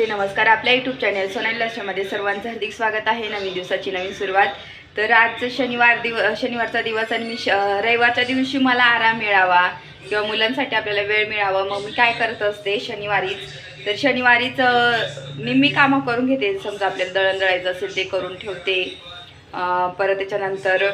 नमस्कार. आपल्या YouTube channel Sonali लक्ष्यामध्ये सर्वांचं हार्दिक स्वागत आहे. नवीन दिवसाची नवीन सुरुवात. तर आज शनिवारचा दिवस आणि रविवारच्या दिवशी मला आराम मिळावा किंवा मुलांसाठी आपल्याला वेळ मिळावा, मग मी काय करत असते शनिवारीच निम्मी कामं करून घेते. समजा आपल्याला दळण दळायचं असेल ते करून ठेवते. परत त्याच्यानंतर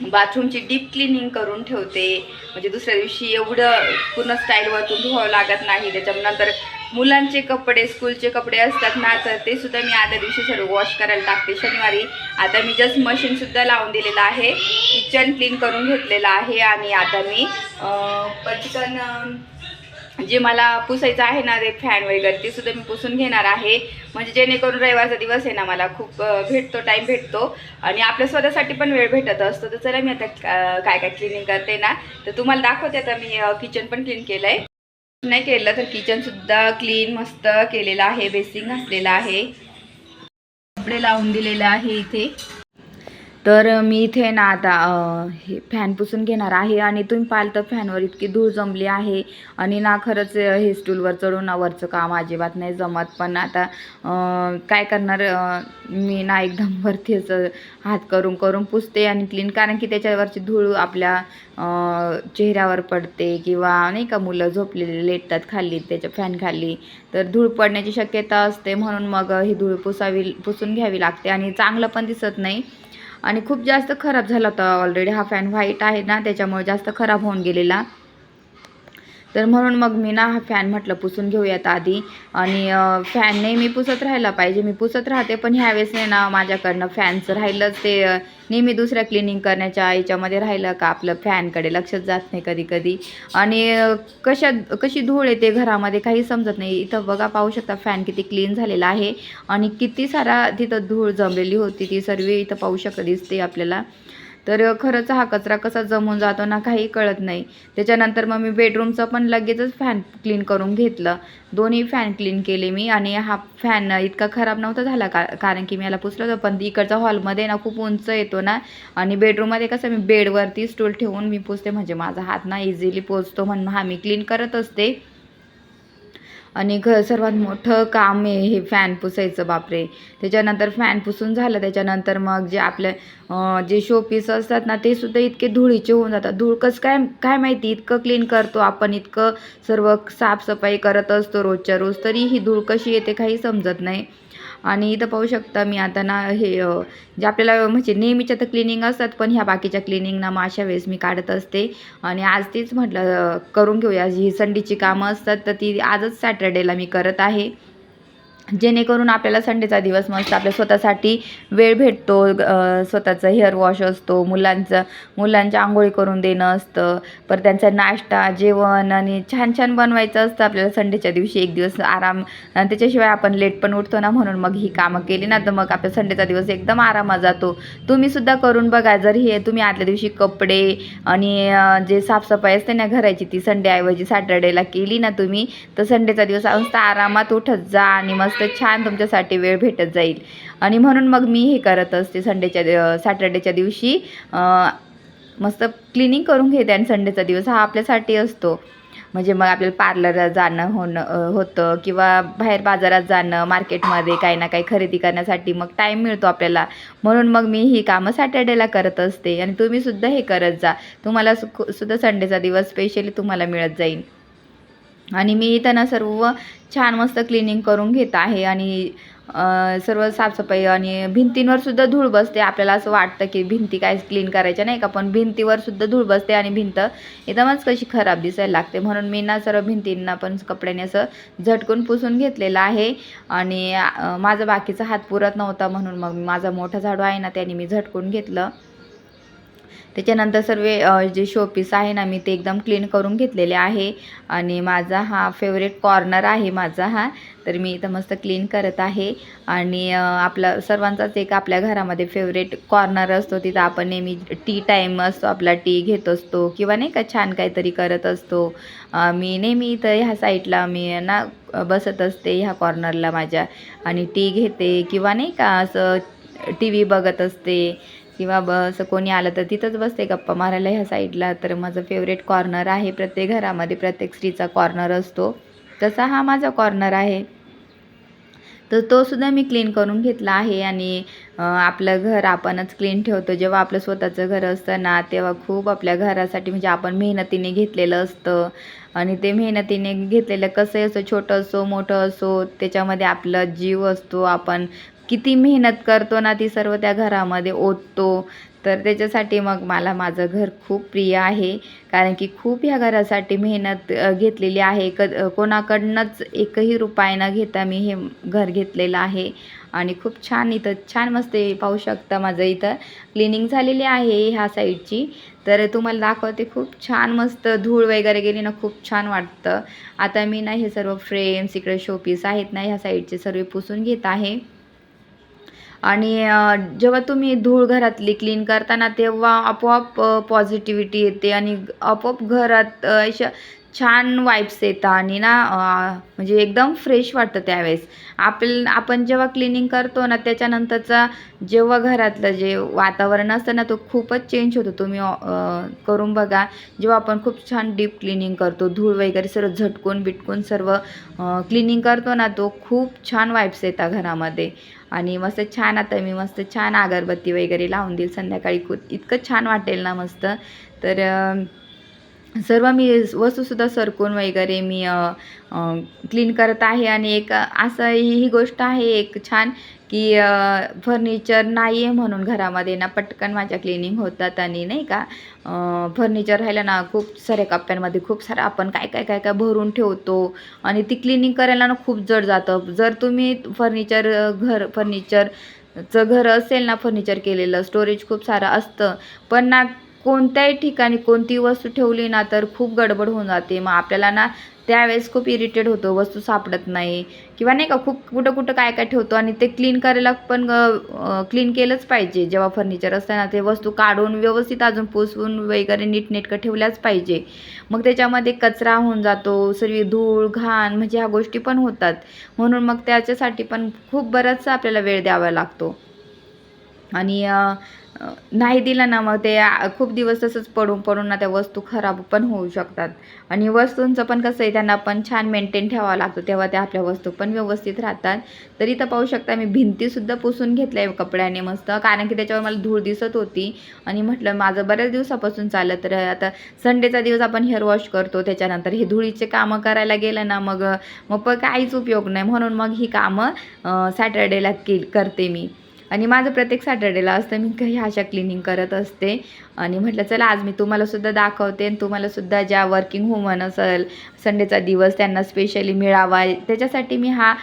बाथरूमची डीप क्लिनिंग करून ठेवते, म्हणजे दुसऱ्या दिवशी एवढं पूर्ण स्टाईल वरतून धुवावं लागत नाही. त्याच्यानंतर मुलांचे कपडे, स्कूलचे कपडे असतात ना, तर ते सुद्धा मी आदल्या दिवशी सर्व वॉश करायला टाकते शनिवारी. आता मी जस्ट मशीनसुद्धा लावून दिलेलं आहे, किचन क्लीन करून घेतलेलं आहे. आणि आता मी पटकन जे मला पुसायचं आहे ना, ते फॅन वगैरे ते सुद्धा मी पुसून घेणार आहे, म्हणजे जेणेकरून रविवारचा दिवस आहे ना मला खूप टाईम भेटतो आणि आपल्या स्वतःसाठी पण वेळ भेटत असतो. तर चला मी आता काय काय क्लिनिंग करते ना, तर तुम्हाला दाखवते. आता मी किचन पण क्लीन केलं आहे, नाही केलं तर किचनसुद्धा क्लीन मस्त केलेलं आहे. बेसिंग घासलेलं आहे, कपडे लावून दिलेलं आहे इथे. तर मी इथे ना आता हे फॅन पुसून घेणार आहे. आणि तुम्ही पाहिलं तर फॅनवर इतकी धूळ जमली आहे आणि ना खरंच हे स्टूलवर चढून ना वरचं काम अजिबात नाही जमत. पण आता काय करणार, मी ना एकदम वरतीच हात करून करून पुसते आणि क्लीन, कारण की त्याच्यावरची धूळ आपल्या चेहऱ्यावर पडते किंवा नाही का मुलं झोपलेले लेटतात खाली त्याच्या फॅन खाली, तर धूळ पडण्याची शक्यता असते. म्हणून मग ही धूळ पुसून घ्यावी लागते आणि चांगलं पण दिसत नाही. आणि खूप जास्त खराब झाला होता ऑलरेडी. हा फॅन व्हाईट आहे ना, त्याच्यामुळे जास्त खराब होऊन गेलेला. तर म्हणून मग मी ना हा फॅन म्हटलं पुसून घेऊयात आधी. आणि फॅन नेहमी पुसत राहायला पाहिजे, मी पुसत राहते, पण ह्यावेळेस नाही ना माझ्याकडनं फॅनचं राहिलंच. ते नेहमी दुसऱ्या क्लिनिंग करण्याच्या याच्यामध्ये राहिलं का आपलं फॅनकडे लक्षच जात नाही कधी कधी. आणि कशी धूळ येते घरामध्ये काही समजत नाही. इथं बघा, पाहू शकता फॅन किती क्लीन झालेला आहे आणि किती सारा तिथं धूळ जमलेली होती, ती सर्व इथं पाहू दिसते आपल्याला. तर खरंच हा कचरा कसा जमून जातो ना, काही कळत नाही. त्याच्यानंतर मग मी बेडरूमचं पण लगेचच फॅन क्लीन करून घेतलं. दोन्ही फॅन क्लीन केले मी. आणि हा फॅन इतका खराब नव्हता झाला कारण की मी याला पुसलं होतं, पण इकडचा हॉलमध्ये ना खूप उंच येतो ना, आणि बेडरूममध्ये कसं मी बेडवरती स्टूल ठेवून मी पुसते, म्हणजे माझा हात ना इझिली पोचतो, म्हणून हा मी क्लीन करत असते. आणि सर्वात मोठं काम आहे हे फॅन पुसायचं, बापरे. त्याच्यानंतर फॅन पुसून झालं, त्याच्यानंतर मग जे आपले जे शोपीस असतात ना, ते सुद्धा इतके धुळीचे होऊन जातात. धूळ कसं काय माहिती, इतकं क्लीन करतो आपण, इतकं सर्व साफसफाई करत असतो रोजच्या रोज, तरी ही धूळ कशी येते काही समजत नाही. आणि इथं पाहू शकता मी आता ना हे जे आपल्याला म्हणजे नेहमीच्या तर क्लिनिंग असतात, पण ह्या बाकीच्या क्लिनिंग ना मग अशा वेळेस मी काढत असते. आणि आज तीच म्हटलं करून घेऊया, ही संडेची कामं असतात तर ती आजच सॅटर्डेला मी करत आहे, जेणेकरून आपल्याला संडेचा दिवस मस्त आपल्या स्वतःसाठी वेळ भेटतो. स्वतःचं हेअर वॉश असतो, मुलांच्या आंघोळी करून देणं असतं, परत त्यांचा नाश्ता जेवण आणि छान छान बनवायचं असतं आपल्याला संडेच्या दिवशी. एक दिवस आराम, आणि त्याच्याशिवाय आपण लेट पण उठतो ना, म्हणून मग ही कामं केली ना तर मग आपल्या संडेचा दिवस एकदम आरामात जातो. तुम्हीसुद्धा करून बघा. जर हे तुम्ही आदल्या दिवशी कपडे आणि जे साफसफाई असते ना घराची, ती संडेऐवजी सॅटर्डेला केली ना तुम्ही, तर संडेचा दिवस मस्त आरामात उठत जा आणि मस्त छान तुमच्यासाठी वेळ भेटत जाईल. आणि म्हणून मग मी हे करत असते सॅटर्डेच्या दिवशी मस्त क्लिनिंग करून घेते. आणि संडेचा दिवस हा आपल्यासाठी असतो, म्हणजे मग आपल्याला पार्लरला जाणं होतं किंवा बाहेर बाजारात जाणं, मार्केटमध्ये काही ना काही खरेदी करण्यासाठी मग टाईम मिळतो आपल्याला. म्हणून मग मी ही कामं सॅटर्डेला करत असते. आणि तुम्हीसुद्धा हे करत जा, तुम्हाला सुद्धा संडेचा दिवस स्पेशली तुम्हाला मिळत जाईल. आणि मी इथं ना सर्व छान मस्त क्लिनिंग करून घेत आहे. आणि सर्व साफसफाई, आणि भिंतींवर सुद्धा धूळ बसते. आपल्याला असं वाटतं की भिंती काय क्लीन करायच्या नाही का, पण भिंतीवर सुद्धा धूळ बसते आणि भिंत एकदमच कशी खराब दिसायला लागते. म्हणून मी ना सर्व भिंतींना पण कपड्याने असं झटकून पुसून घेतलेलं आहे. आणि माझा बाकीचा हात पुरत नव्हता, म्हणून मग माझा मोठा झाडू आहे ना त्याने मी झटकून घेतलं. त्याच्यानंतर सर्व जे शोपीस आहे ना मी ते एकदम क्लीन करून घेतलेले आहे. आणि माझा हा फेवरेट कॉर्नर आहे माझा हा, तर मी इथं मस्त क्लीन करत आहे. आणि आपला सर्वांचाच एक आपल्या घरामध्ये फेवरेट कॉर्नर असतो, तिथं आपण नेहमी टी टाईम असतो आपला, टी घेत असतो किंवा नाही का छान काहीतरी करत असतो. मी नेहमी इथं ह्या साईडला मी ना बसत असते ह्या कॉर्नरला माझ्या, आणि टी घेते किंवा नाही का असं टी व्ही बघत असते, किंवा असं कोणी आलं तर तिथंच बसते गप्पा मारायला ह्या साईडला. तर माझं फेवरेट कॉर्नर आहे. प्रत्येक घरामध्ये प्रत्येक स्त्रीचा कॉर्नर असतो, तसा हा माझा कॉर्नर आहे. तर तो सुद्धा मी क्लीन करून घेतला आहे. आणि आपलं घर आपणच क्लीन ठेवतो. जेव्हा आपलं स्वतःचं घर असतं ना, तेव्हा खूप आपल्या घरासाठी म्हणजे आपण मेहनतीने घेतलेलं असतं. आणि ते मेहनतीने घेतलेलं कसंही असो, छोटं असो मोठं असो, त्याच्यामध्ये आपला जीव असतो. आपण किती मेहनत करतो ना, ती सर्व त्या घरामध्ये ओततो. तर त्याच्यासाठी मग मला माझं घर खूप प्रिय आहे. कारण की खूप ह्या घरासाठी मेहनत घेतलेली आहे. कोणाकडनंच एकही रुपया न घेता मी हे घर घेतलेलं आहे. आणि खूप छान इथं छान मस्त पाहू शकता, माझं इथं क्लिनिंग झालेली आहे ह्या साईडची. तर तुम्हाला दाखवते, खूप छान मस्त धूळ वगैरे गेली ना, खूप छान वाटतं. आता मी ना हे सर्व फ्रेम्स इकडे शोपीस आहेत ना, ह्या साईडचे सर्व पुसून घेत आहे. आणि जेव्हा तुम्ही धूळ घरातली क्लीन करताना तेव्हा आपोआप पॉझिटिव्हिटी येते आणि आपोआप घरात अशा छान वाइब्स येतात. आणि ना म्हणजे एकदम फ्रेश वाटतं त्यावेळेस. आपण जेव्हा क्लिनिंग करतो ना, त्याच्यानंतरचा जेव्हा घरातलं जे वातावरण असतं ना, तो खूपच चेंज होतो. तुम्ही करून बघा. जेव्हा आपण खूप छान डीप क्लिनिंग करतो, धूळ वगैरे सर्व झटकून बिटकून सर्व क्लिनिंग करतो ना, तो खूप छान वाइब्स येतात घरामध्ये. आणि मस्त छान आता मी मस्त छान अगरबत्ती वगैरे लावून देईल संध्याकाळी. इतकं छान वाटेल ना मस्त. तर सर्व मी वस्तूसुद्धा सरकून वगैरे मी क्लीन करत आहे. आणि एक असं ही गोष्ट आहे एक छान, की फर्निचर नाही आहे म्हणून घरामध्ये ना पटकन माझ्या क्लिनिंग होतात. आणि नाही का, फर्निचर राहिलं ना, खूप साऱ्या कप्प्यांमध्ये खूप सारं आपण काय काय काय काय भरून ठेवतो. आणि ती क्लिनिंग करायला ना खूप जड जातं. जर तुम्ही फर्निचरचं घर असेल ना, फर्निचर केलेलं स्टोरेज खूप सारं असतं, पण ना कोणत्याही ठिकाणी कोणती वस्तू ठेवली ना, तर खूप गडबड होऊन जाते. मग आपल्याला ना त्यावेळेस खूप इरिटेट होतो, वस्तू सापडत नाही किंवा नाही का, खूप कुठं कुठं काय काय ठेवतो. आणि ते क्लीन करायला पण क्लीन केलंच पाहिजे. जेव्हा फर्निचर असतं ना, ते वस्तू काढून व्यवस्थित अजून पुसून वगैरे नीटनेटकं ठेवल्याच पाहिजे. मग त्याच्यामध्ये कचरा होऊन जातो, सर्व धूळ घाण म्हणजे ह्या गोष्टी पण होतात. म्हणून मग त्याच्यासाठी पण खूप बराचसा आपल्याला वेळ द्यावा लागतो. आणि नाही दिला ना, मग ते खूप दिवस तसंच पडून पडून ना त्या वस्तू खराब पण होऊ शकतात. आणि वस्तूंचं पण कसं आहे, त्यांना पण छान मेंटेन ठेवावं लागतं, तेव्हा त्या आपल्या वस्तू पण व्यवस्थित राहतात. तर इथं पाहू शकता, मी भिंतीसुद्धा पुसून घेतल्या आहे कपड्याने मस्त, कारण की त्याच्यावर मला धूळ दिसत होती. आणि म्हटलं माझं बऱ्याच दिवसापासून चाललं, तर आता संडेचा दिवस आपण हेअर वॉश करतो, त्याच्यानंतर हे धुळीचे कामं करायला गेलं ना, मग मग काहीच उपयोग नाही. म्हणून मग ही कामं सॅटर्डेला करते मी. आणि माझं प्रत्येक सॅटर्डेला असतं, मी काही अशा क्लिनिंग करत असते. आणि म्हटलं चला आज मी तुम्हालासुद्धा दाखवते. आणि तुम्हालासुद्धा ज्या वर्किंग वुमन असेल, संडेचा दिवस त्यांना स्पेशली मिळावा, त्याच्यासाठी मी हा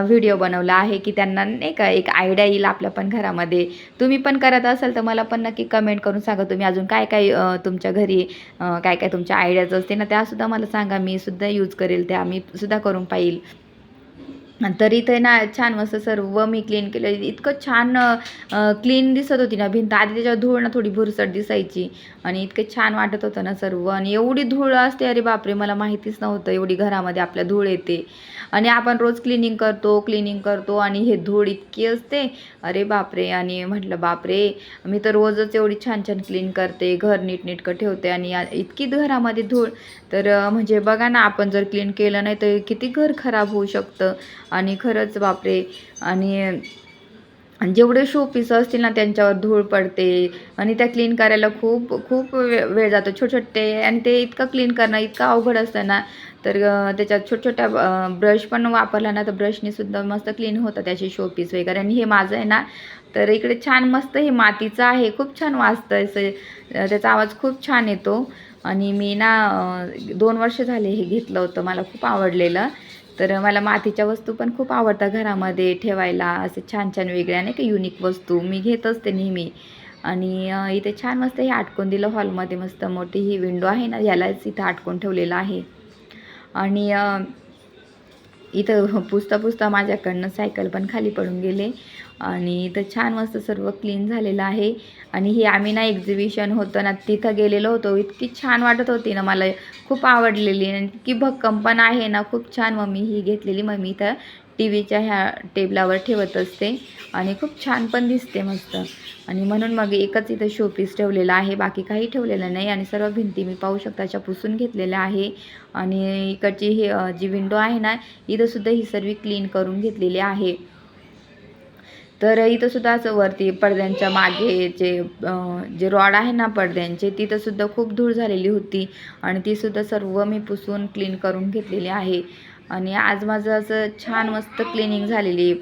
व्हिडिओ बनवला आहे, की त्यांना नाही का एक आयडिया येईल आपल्या पण घरामध्ये. तुम्ही पण करत असाल तर मला पण नक्की कमेंट करून सांगा, तुम्ही अजून काय काय तुमच्या घरी काय काय तुमच्या आयडियाज असते ना, त्यासुद्धा मला सांगा. मी सुद्धा यूज करेल, त्या मी सुद्धा करून पाहील. तर इथे ना छान मस्त सर्व मी क्लीन केलं. इतकं छान क्लीन दिसत होती ना भिंत. आधी त्याच्यावर धूळ ना थोडी भुरसट दिसायची. आणि इतके छान वाटत होतं ना सर्व. आणि एवढी धूळ असते, अरे बापरे, मला माहितीच नव्हतं एवढी घरामध्ये आपल्या धूळ येते. आणि आपण रोज क्लिनिंग करतो आणि हे धूळ इतकी असते, अरे बापरे. आणि म्हटलं बापरे, मी तर रोजच एवढी छान छान क्लीन करते, घर नीटनेटकं ठेवते आणि इतकी घरामध्ये धूळ. तर म्हणजे बघा ना, आपण जर क्लीन केलं नाही तर किती घर खराब होऊ शकतं. आणि खरंच बापरे. आणि जेवढे शोपीस असतील ना, त्यांच्यावर धूळ पडते. आणि त्या क्लीन करायला खूप खूप वेळ जातो. छोटे आणि ते इतकं क्लीन करणं इतकं अवघड असतं ना. तर त्याच्यात छोट्या ब्रश पण वापरला ना, तर ब्रशने सुद्धा मस्त क्लीन होतं त्याचे शोपीस वगैरे. आणि हे माझं आहे ना, तर इकडे छान मस्त हे मातीचं आहे, खूप छान वाजतं असं, त्याचा आवाज खूप छान येतो. आणि मी ना 2 वर्ष झाले हे घेतलं होतं, मला खूप आवडलेलं. तर मला मातीच्या वस्तू पण खूप आवडतात घरामध्ये ठेवायला, असे छान छान वेगळ्या नाही का युनिक वस्तू मी घेत असते नेहमी. आणि इथे छान मस्त हे अटकून दिलं हॉलमध्ये, मस्त मोठी ही विंडो आहे ना, यालाच इथं अटकून ठेवलेलं आहे. आणि इथं पुसता माझ्याकडनं सायकल पण खाली पडून गेले. आणि इथं छान मस्त सर्व क्लीन झालेलं आहे. आणि हे आम्ही ना एक्झिबिशन होतं ना, तिथं गेलेलो होतो. इतकी छान वाटत होती ना, मला खूप आवडलेली आणि इतकी भक्कम पण आहे ना, खूप छान. मग मी ही घेतलेली, मग मी इथं टीव्हीच्या ह्या टेबलावर ठेवत असते आणि खूप छान पण दिसते मस्त. आणि म्हणून मग एकच इथं शोपीस ठेवलेला आहे, बाकी काही ठेवलेलं नाही. आणि सर्व भिंती मी पाहू शकता अशा पुसून घेतलेल्या आहे. आणि इकडची ही जी विंडो आहे ना, इथंसुद्धा ही सर्व क्लीन करून घेतलेली आहे. तर इथंसुद्धा असं वरती पडद्यांच्या मागे जे रॉड आहे ना पडद्यांचे, तिथंसुद्धा खूप धूळ झालेली होती आणि तीसुद्धा सर्व मी पुसून क्लीन करून घेतलेली आहे. आणि आज माझं असं छान मस्त क्लिनिंग झालेली.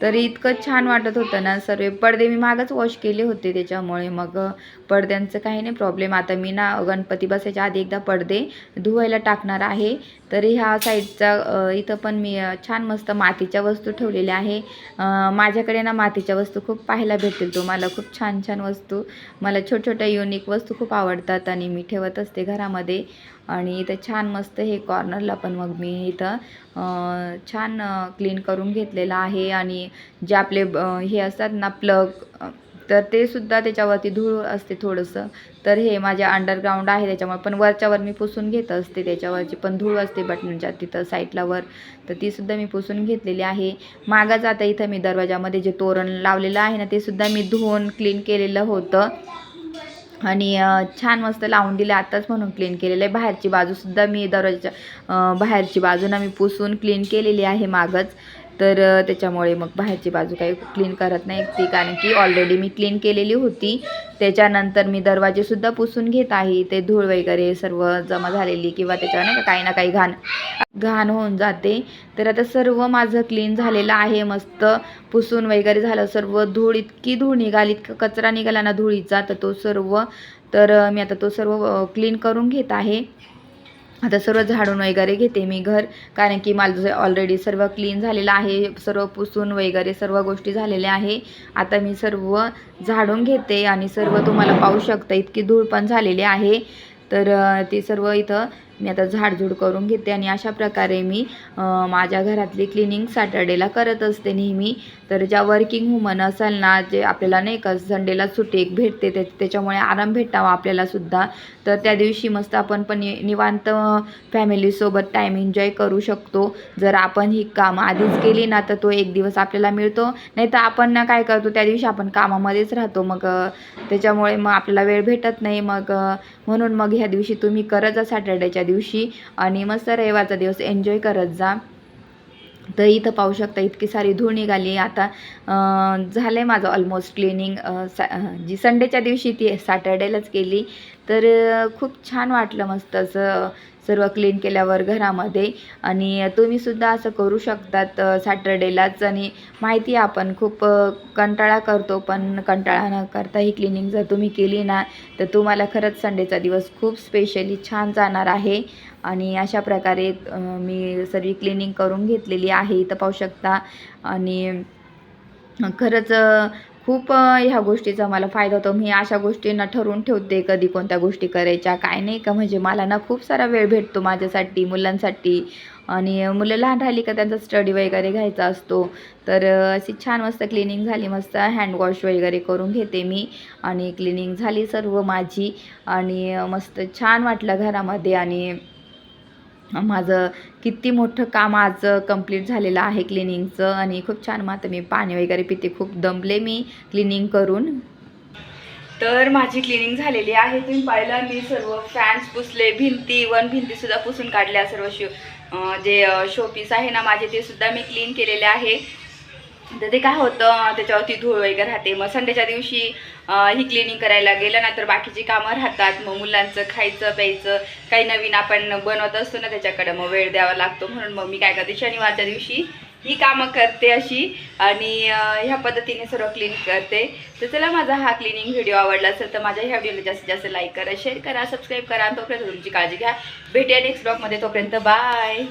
तर इतकं छान वाटत होतं ना. सर्व पडदे मी मागच वॉश केले होते, त्याच्यामुळे मग पडद्यांचं काही नाही प्रॉब्लेम. आता मी ना गणपती बसायच्या आधी एकदा पडदे धुवायला टाकणार आहे. तर ह्या साईडचा इथं पण मी छान मस्त मातीच्या वस्तू ठेवलेल्या आहे. माझ्याकडे ना मातीच्या वस्तू खूप पाहायला भेटतील तुम्हाला, खूप छान छान वस्तू. मला छोट्या युनिक वस्तू खूप आवडतात आणि मी ठेवत असते घरामध्ये. आणि इथं छान मस्त हे कॉर्नरला पण मग मी इथं छान क्लीन करून घेतलेलं आहे. आणि जे आपले हे असतात ना प्लग, तर ते सुद्धा त्याच्यावरती धूळ असते थोडंसं. तर हे माझ्या अंडरग्राऊंड आहे त्याच्यामुळे पण वरच्यावर मी पुसून घेत असते, त्याच्यावरची पण धूळ असते बटनच्या तिथं साईडला वर, तर तीसुद्धा मी पुसून घेतलेली आहे. मागच आता इथं मी दरवाजामध्ये जे तोरण लावलेलं आहे ना, ते सुद्धा मी धुवून क्लीन केलेलं होतं आणि छान मस्त लावून दिले आत्ताच म्हणून क्लीन केलेलं आहे. बाहेरची बाजूसुद्धा मी दरवाजाच्या बाहेरची बाजूना मी पुसून क्लीन केलेली आहे मागच. तर त्याच्यामुळे मग बाहेरची बाजू काही क्लीन करत नाही ती, कारण की ऑलरेडी मी क्लीन केलेली होती. त्याच्यानंतर मी दरवाजेसुद्धा पुसून घेत आहे. ते धूळ वगैरे सर्व जमा झालेली किंवा त्याच्यावर नाही का काही ना काही घाण होऊन जाते. तर आता सर्व माझं क्लीन झालेलं आहे, मस्त पुसून वगैरे झालं सर्व. इतकी धूळ निघाली, इतका कचरा निघाला ना धुळीचा, तर तो सर्व, तर मी आता तो सर्व क्लीन करून घेत आहे. आता सर्व झाडून वगैरे घेते मी घर, कारण की माझं ऑलरेडी सर्व क्लीन झालेलं आहे, सर्व पुसून वगैरे सर्व गोष्टी झालेल्या आहे. आता मी सर्व झाडून घेते आणि सर्व तुम्हाला पाहू शकता इतकी धूळ पण झालेली आहे. तर ती सर्व इथं मी आता झाडझूड करून घेते. आणि अशा प्रकारे मी माझ्या घरातली क्लिनिंग सॅटर्डेला करत असते नेहमी. तर ज्या वर्किंग वुमन असाल ना, जे आपल्याला नाही का संडेला सुट्टी एक भेटते, त्याच्यामुळे आराम भेटावा आपल्यालासुद्धा, तर त्या दिवशी मस्त आपण पण निवांत फॅमिलीसोबत टाईम एन्जॉय करू शकतो. जर आपण ही कामं आधीच केली ना, तर तो एक दिवस आपल्याला मिळतो. नाही तर आपण ना काय करतो, त्या दिवशी आपण कामामध्येच राहतो, मग त्याच्यामुळे मग आपल्याला वेळ भेटत नाही. मग म्हणून मग ह्या दिवशी तुम्ही करत जा सॅटर्डेच्या दिवशी, आणि मस्त रविवारचा दिवस एन्जॉय करत जा. तर इथं पाहू शकता इतकी सारी धूळ निघाली. आता झालं आहे माझं ऑलमोस्ट क्लिनिंग. जी संडेच्या दिवशी ती सॅटर्डेलाच केली. तर खूप छान वाटलं मस्त असं सर्व क्लीन केल्यावर घरामध्ये. आणि तुम्हीसुद्धा असं करू शकतात सॅटर्डेलाच. आणि माहिती आहे आपण खूप कंटाळा करतो, पण कंटाळा न करता ही क्लिनिंग जर तुम्ही केली ना, तर तुम्हाला खरंच संडेचा दिवस खूप स्पेशली छान जाणार आहे. आणि अशा प्रकारे मी सर्व क्लिनिंग करून घेतलेली आहे, इथं पाहू शकता. आणि खरंच खूप ह्या गोष्टीचा मला फायदा होतो. मी अशा गोष्टींना ठरवून ठेवते कधी कोणत्या गोष्टी करायच्या काय नाही का, म्हणजे मला ना खूप सारा वेळ भेटतो माझ्यासाठी, मुलांसाठी. आणि मुलं लहान राहिली का त्यांचा स्टडी वगैरे घ्यायचा असतो. तर अशी छान मस्त क्लिनिंग झाली, मस्त हँडवॉश वगैरे करून घेते मी. आणि क्लिनिंग झाली सर्व माझी, आणि मस्त छान वाटलं घरामध्ये. आणि माझं किती मोठं काम आज कंप्लीट झालेलं आहे क्लिनिंगचं. आणि खूप छान, मग आता मी पाणी वगैरे पिते, खूप दमले मी क्लिनिंग करून. तर माझी क्लिनिंग झालेली आहे, तुम्ही पाहिलं. मी सर्व फॅन्स पुसले, भिंतीसुद्धा पुसून काढल्या. सर्व जे शोपीस आहे ना माझे, ते सुद्धा मी क्लीन केलेले आहे. तर ते काय होतं, त्याच्यावरती धूळ वगैरे राहते. मग संडेच्या दिवशी ही क्लिनिंग करायला गेलं ना, तर बाकीची कामं राहतात. मग मुलांचं खायचं प्यायचं काही नवीन आपण बनवत असतो ना, त्याच्याकडे मग वेळ द्यावा लागतो. म्हणून मग मी काय करते, शनिवारच्या दिवशी ही कामं करते अशी. आणि ह्या पद्धतीने सर्व क्लीन करते. तर चला, माझा हा क्लिनिंग व्हिडिओ आवडला असेल तर माझ्या ह्या व्हिडिओला जास्तीत जास्त लाईक करा, शेअर करा, सबस्क्राईब करा. तोपर्यंत तुमची काळजी घ्या. भेटूया नेक्स्ट ब्लॉगमध्ये. तोपर्यंत बाय.